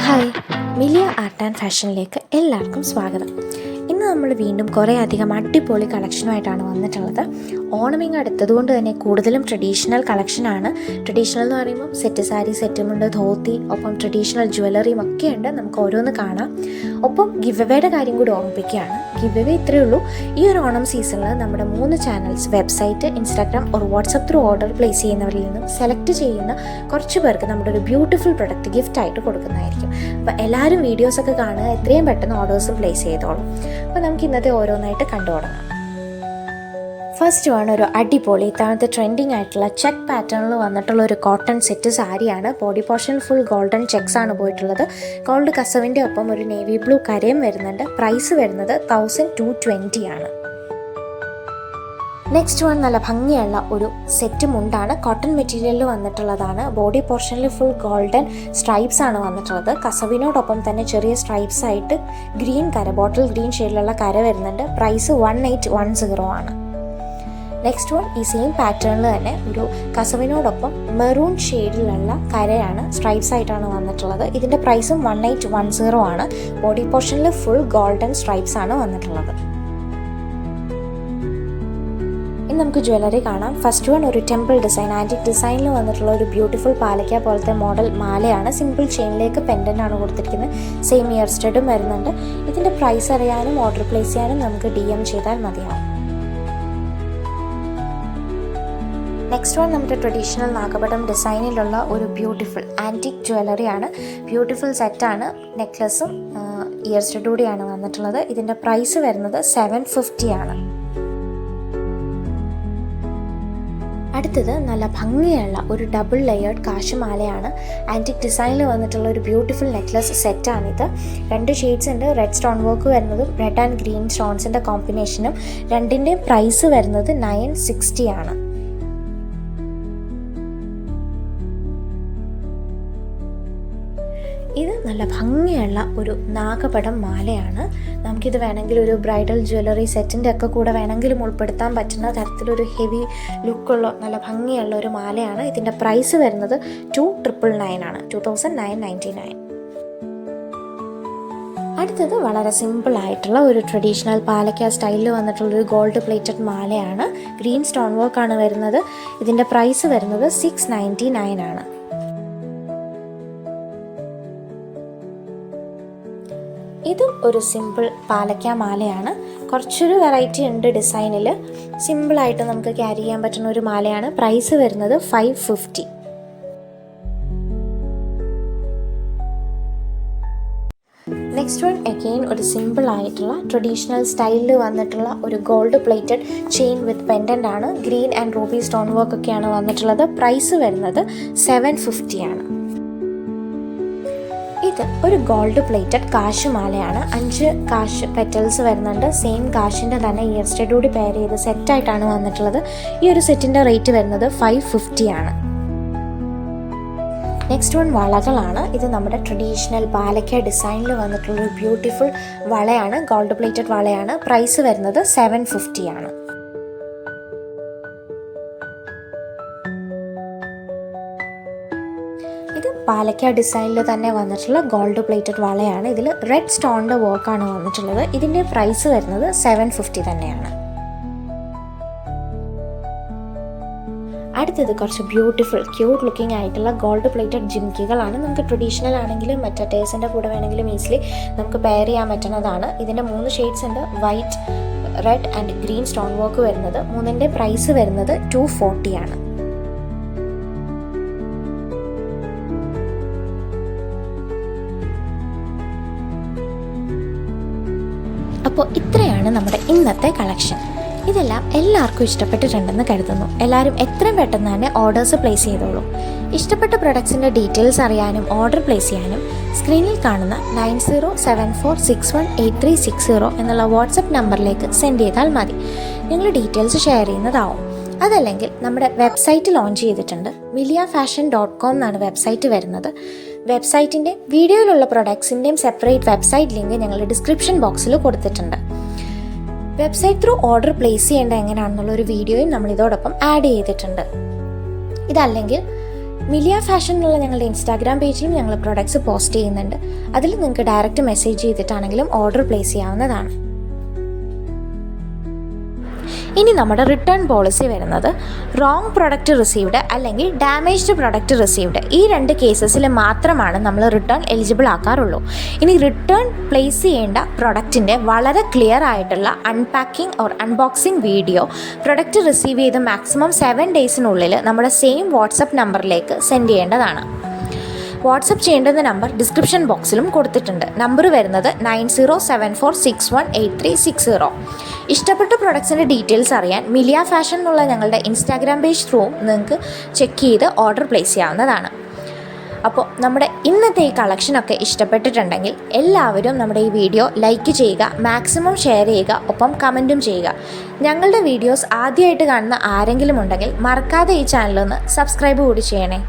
Hi, Millia art and ഫാഷനിലേക്ക് എല്ലാവർക്കും സ്വാഗതം. ഇന്ന് നമ്മൾ വീണ്ടും കുറേ അധികം അടിപൊളി കളക്ഷനുമായിട്ടാണ് വന്നിട്ടുള്ളത്. ഓണമിങ് അടുത്തതുകൊണ്ട് തന്നെ കൂടുതലും ട്രഡീഷണൽ കളക്ഷനാണ്. ട്രഡീഷണൽ എന്ന് പറയുമ്പോൾ സെറ്റ് സാരി, സെറ്റുമുണ്ട്, ധോത്തി, ഒപ്പം ട്രഡീഷണൽ ജ്വല്ലറിയും ഒക്കെ ഉണ്ട്. നമുക്ക് ഓരോന്ന് കാണാം. ഒപ്പം ഗിവ് എവേയുടെ കാര്യം കൂടി ഓർമ്മിപ്പിക്കുകയാണ്. ഗിവ് എവേ ഇത്രയേ ഉള്ളൂ. ഈ ഒരു ഓണം സീസണിൽ നമ്മുടെ 3 ചാനൽസ്, വെബ്സൈറ്റ്, ഇൻസ്റ്റാഗ്രാം ഒരു വാട്സപ്പ് ത്രൂ ഓർഡർ പ്ലേസ് ചെയ്യുന്നവരിൽ നിന്നും സെലക്ട് ചെയ്യുന്ന കുറച്ച് പേർക്ക് നമ്മുടെ ഒരു ബ്യൂട്ടിഫുൾ പ്രൊഡക്റ്റ് ഗിഫ്റ്റായിട്ട് കൊടുക്കുന്നതായിരിക്കും. അപ്പോൾ എല്ലാവരും വീഡിയോസൊക്കെ കാണുക, എത്രയും പെട്ടെന്ന് ഓർഡേഴ്സ് പ്ലേസ് ചെയ്തോളും. അപ്പോൾ നമുക്ക് ഇന്നത്തെ ഓരോന്നായിട്ട് കണ്ടു തുടങ്ങാം. ഫസ്റ്റ് ആണ് ഒരു അടിപൊളി ഇത്തവണത്തെ ട്രെൻഡിങ് ആയിട്ടുള്ള ചെക്ക് പാറ്റേണിൽ വന്നിട്ടുള്ള ഒരു കോട്ടൺ സെറ്റ് സാരിയാണ്. Body portion full golden checks ആണ് പോയിട്ടുള്ളത്. ഗോൾഡ് കസവിൻ്റെ ഒപ്പം ഒരു നേവി ബ്ലൂ കരയും വരുന്നുണ്ട്. പ്രൈസ് വരുന്നത് 1220 ആണ്. നെക്സ്റ്റ് വൺ നല്ല ഭംഗിയുള്ള ഒരു സെറ്റ് മുണ്ടാണ്. കോട്ടൺ മെറ്റീരിയലിൽ വന്നിട്ടുള്ളതാണ്. ബോഡി പോർഷനിൽ ഫുൾ ഗോൾഡൻ സ്ട്രൈപ്സ് ആണ് വന്നിട്ടുള്ളത്. കസവിനോടൊപ്പം തന്നെ ചെറിയ സ്ട്രൈപ്സ് ആയിട്ട് ഗ്രീൻ കര, ബോട്ടിൽ ഗ്രീൻ ഷെയ്ഡിലുള്ള കര വരുന്നുണ്ട്. പ്രൈസ് 1810 ആണ്. നെക്സ്റ്റ് വൺ ഈ സെയിം പാറ്റേണിൽ തന്നെ ഒരു കസവിനോടൊപ്പം മെറൂൺ ഷെയ്ഡിലുള്ള കരയാണ്, സ്ട്രൈപ്സ് ആയിട്ടാണ് വന്നിട്ടുള്ളത്. ഇതിൻ്റെ പ്രൈസും 1810 ആണ്. ബോഡി പോർഷനിൽ ഫുൾ ഗോൾഡൻ സ്ട്രൈപ്സ് ആണ് വന്നിട്ടുള്ളത്. ഇനി നമുക്ക് ജ്വല്ലറി കാണാം. ഫസ്റ്റ് വൺ ഒരു ടെമ്പിൾ ഡിസൈൻ, ആൻറ്റിക് ഡിസൈനിൽ വന്നിട്ടുള്ള ഒരു ബ്യൂട്ടിഫുൾ പാലക്ക പോലത്തെ മോഡൽ മാലയാണ്. സിമ്പിൾ ചെയിനിലേക്ക് പെൻഡൻ്റ് ആണ് കൊടുത്തിരിക്കുന്നത്. സെയിം ഇയർ സ്റ്റഡും വരുന്നുണ്ട്. ഇതിൻ്റെ പ്രൈസ് അറിയാനും ഓർഡർ പ്ലേസ് ചെയ്യാനും നമുക്ക് DM ചെയ്താൽ മതിയാവും. നെക്സ്റ്റ് വൺ നമ്മുടെ ട്രഡീഷണൽ നാഗപടം ഡിസൈനിലുള്ള ഒരു ബ്യൂട്ടിഫുൾ ആൻറ്റിക് ജ്വല്ലറിയാണ്. ബ്യൂട്ടിഫുൾ സെറ്റാണ്. നെക്ലസും ഇയർ സ്റ്റഡ് കൂടിയാണ് വന്നിട്ടുള്ളത്. ഇതിൻ്റെ പ്രൈസ് വരുന്നത് 750 ആണ്. അടുത്തത് നല്ല ഭംഗിയുള്ള ഒരു ഡബിൾ ലെയേർഡ് കാശുമാലയാണ്. ആൻറ്റിക് ഡിസൈനിൽ വന്നിട്ടുള്ള ഒരു ബ്യൂട്ടിഫുൾ നെക്ലസ് സെറ്റാണിത്. 2 ഷെയ്ഡ്സ് ഉണ്ട്. റെഡ് സ്റ്റോൺ വർക്ക് വരുന്നതും റെഡ് ആൻഡ് ഗ്രീൻ സ്റ്റോൺസിൻ്റെ കോമ്പിനേഷനും. രണ്ടിൻ്റെയും പ്രൈസ് വരുന്നത് 960 ആണ്. ഇത് നല്ല ഭംഗിയുള്ള ഒരു നാഗപടം മാലയാണ്. നമുക്കിത് വേണമെങ്കിൽ ഒരു ബ്രൈഡൽ ജ്വല്ലറി സെറ്റിൻ്റെ ഒക്കെ കൂടെ വേണമെങ്കിലും ഉൾപ്പെടുത്താൻ പറ്റുന്ന തരത്തിലൊരു ഹെവി ലുക്കുള്ള നല്ല ഭംഗിയുള്ള ഒരു മാലയാണ്. ഇതിൻ്റെ പ്രൈസ് വരുന്നത് 2999 ആണ്. 2999. അടുത്തത് വളരെ സിമ്പിളായിട്ടുള്ള ഒരു ട്രഡീഷണൽ പാലക്ക സ്റ്റൈലിൽ വന്നിട്ടുള്ളൊരു ഗോൾഡ് പ്ലേറ്റഡ് മാലയാണ്. ഗ്രീൻ സ്റ്റോൺ വർക്കാണ് വരുന്നത്. ഇതിൻ്റെ പ്രൈസ് വരുന്നത് 699 ആണ്. ഇതും ഒരു സിമ്പിൾ പാലക്ക മാലയാണ്. കുറച്ചൊരു വെറൈറ്റി ഉണ്ട് ഡിസൈനിൽ. സിമ്പിളായിട്ട് നമുക്ക് ക്യാരി ചെയ്യാൻ പറ്റുന്ന ഒരു മാലയാണ്. പ്രൈസ് വരുന്നത് 550. നെക്സ്റ്റ് വൺ അഗെയിൻ ഒരു സിമ്പിൾ ആയിട്ടുള്ള ട്രഡീഷണൽ സ്റ്റൈലിൽ വന്നിട്ടുള്ള ഒരു gold plated chain with pendant ആണ്. Green and ruby stone work ഒക്കെയാണ് വന്നിട്ടുള്ളത്. പ്രൈസ് വരുന്നത് 750 ആണ്. ഇത് ഒരു ഗോൾഡ് പ്ലേറ്റഡ് കാശുമാലയാണ്. 5 കാശ് പെറ്റൽസ് വരുന്നുണ്ട്. സെയിം കാശിൻ്റെ തന്നെ ഇയർ സ്റ്റഡ് കൂടി പെയർ ചെയ്ത് സെറ്റായിട്ടാണ് വന്നിട്ടുള്ളത്. ഈ ഒരു സെറ്റിൻ്റെ റേറ്റ് വരുന്നത് 550 ആണ്. നെക്സ്റ്റ് വൺ വളകളാണ്. ഇത് നമ്മുടെ ട്രഡീഷണൽ പാലക്ക ഡിസൈനിൽ വന്നിട്ടുള്ളൊരു ബ്യൂട്ടിഫുൾ വളയാണ്. ഗോൾഡ് പ്ലേറ്റഡ് വളയാണ്. പ്രൈസ് വരുന്നത് 750 ആണ്. ഇത് പാലക്ക ഡിസൈനിൽ തന്നെ വന്നിട്ടുള്ള ഗോൾഡ് പ്ലേറ്റഡ് വളയാണ്. ഇതിൽ റെഡ് സ്റ്റോണിൻ്റെ വർക്കാണ് വന്നിട്ടുള്ളത്. ഇതിൻ്റെ പ്രൈസ് വരുന്നത് 750 തന്നെയാണ്. അടുത്തത് കുറച്ച് ബ്യൂട്ടിഫുൾ ക്യൂട്ട് ലുക്കിംഗ് ആയിട്ടുള്ള ഗോൾഡ് പ്ലേറ്റഡ് ജിംകികളാണ്. നമുക്ക് ട്രഡീഷണൽ ആണെങ്കിലും മറ്റേ ടേസിൻ്റെ കൂടെ വേണമെങ്കിലും ഈസിലി നമുക്ക് പെയർ ചെയ്യാൻ പറ്റുന്നതാണ്. ഇതിൻ്റെ 3 ഷെയ്ഡ്സ് ഉണ്ട്. White, red and green stone work വരുന്നത്. 3ൻ്റെ പ്രൈസ് വരുന്നത് 240 ആണ്. അപ്പോൾ ഇത്രയാണ് നമ്മുടെ ഇന്നത്തെ കളക്ഷൻ. ഇതെല്ലാം എല്ലാവർക്കും ഇഷ്ടപ്പെട്ടിട്ടുണ്ടെന്ന് കരുതുന്നു. എല്ലാവരും എത്രയും പെട്ടെന്ന് തന്നെ ഓർഡേഴ്സ് പ്ലേസ് ചെയ്തോളൂ. ഇഷ്ടപ്പെട്ട പ്രൊഡക്ട്സിൻ്റെ ഡീറ്റെയിൽസ് അറിയാനും ഓർഡർ പ്ലേസ് ചെയ്യാനും സ്ക്രീനിൽ കാണുന്ന 9074618360 എന്നുള്ള വാട്സപ്പ് നമ്പറിലേക്ക് സെൻഡ് ചെയ്താൽ മതി. ഞങ്ങൾ ഡീറ്റെയിൽസ് ഷെയർ ചെയ്യുന്നതാവും. അതല്ലെങ്കിൽ നമ്മുടെ വെബ്സൈറ്റ് ലോഞ്ച് ചെയ്തിട്ടുണ്ട്. miliafashion.com എന്നാണ് വെബ്സൈറ്റ് വരുന്നത്. വെബ്സൈറ്റിൻ്റെ വീഡിയോയിലുള്ള പ്രൊഡക്ട്സിൻ്റെയും സെപ്പറേറ്റ് വെബ്സൈറ്റ് ലിങ്ക് ഞങ്ങൾ ഡിസ്ക്രിപ്ഷൻ ബോക്സിൽ കൊടുത്തിട്ടുണ്ട്. വെബ്സൈറ്റ് ത്രൂ ഓർഡർ പ്ലേസ് ചെയ്യേണ്ട എങ്ങനെയാണെന്നുള്ളൊരു വീഡിയോയും നമ്മൾ ഇതോടൊപ്പം ആഡ് ചെയ്തിട്ടുണ്ട്. ഇതല്ലെങ്കിൽ മിലിയ ഫാഷൻ എന്നുള്ള ഞങ്ങളുടെ ഇൻസ്റ്റാഗ്രാം പേജിലും ഞങ്ങൾ പ്രൊഡക്ട്സ് പോസ്റ്റ് ചെയ്യുന്നുണ്ട്. അതിൽ നിങ്ങൾക്ക് ഡയറക്റ്റ് മെസ്സേജ് ചെയ്തിട്ടാണെങ്കിലും ഓർഡർ പ്ലേസ് ചെയ്യാവുന്നതാണ്. ഇനി നമ്മുടെ റിട്ടേൺ പോളിസി വരുന്നത് റോങ് പ്രൊഡക്റ്റ് റിസീവ്ഡ് അല്ലെങ്കിൽ ഡാമേജ്ഡ് പ്രൊഡക്റ്റ് റിസീവ്ഡ് ഈ 2 കേസസിൽ മാത്രമാണ് നമ്മൾ റിട്ടേൺ എലിജിബിൾ ആക്കാറുള്ളൂ. ഇനി റിട്ടേൺ പ്ലേസ് ചെയ്യേണ്ട പ്രൊഡക്റ്റിൻ്റെ വളരെ ക്ലിയർ ആയിട്ടുള്ള unpacking or unboxing video product receive ചെയ്ത് മാക്സിമം 7 ഡേയ്സിനുള്ളിൽ നമ്മുടെ സെയിം വാട്സപ്പ് നമ്പറിലേക്ക് സെൻഡ് ചെയ്യേണ്ടതാണ്. വാട്സപ്പ് ചെയ്യേണ്ടുന്ന നമ്പർ ഡിസ്ക്രിപ്ഷൻ ബോക്സിലും കൊടുത്തിട്ടുണ്ട്. നമ്പർ വരുന്നത് 9074618360. ഇഷ്ടപ്പെട്ട പ്രൊഡക്ട്സിൻ്റെ ഡീറ്റെയിൽസ് അറിയാൻ മിലിയ ഫാഷൻ എന്നുള്ള ഞങ്ങളുടെ ഇൻസ്റ്റാഗ്രാം പേജ് ത്രൂ നിങ്ങൾക്ക് ചെക്ക് ചെയ്ത് ഓർഡർ പ്ലേസ് ചെയ്യാവുന്നതാണ്. അപ്പോൾ നമ്മുടെ ഇന്നത്തെ ഈ കളക്ഷനൊക്കെ ഇഷ്ടപ്പെട്ടിട്ടുണ്ടെങ്കിൽ എല്ലാവരും നമ്മുടെ ഈ വീഡിയോ ലൈക്ക് ചെയ്യുക, മാക്സിമം ഷെയർ ചെയ്യുക, ഒപ്പം കമൻറ്റും ചെയ്യുക. ഞങ്ങളുടെ വീഡിയോസ് ആദ്യമായിട്ട് കാണുന്ന ആരെങ്കിലും ഉണ്ടെങ്കിൽ മറക്കാതെ ഈ ചാനലൊന്ന് സബ്സ്ക്രൈബ് കൂടി ചെയ്യണേ.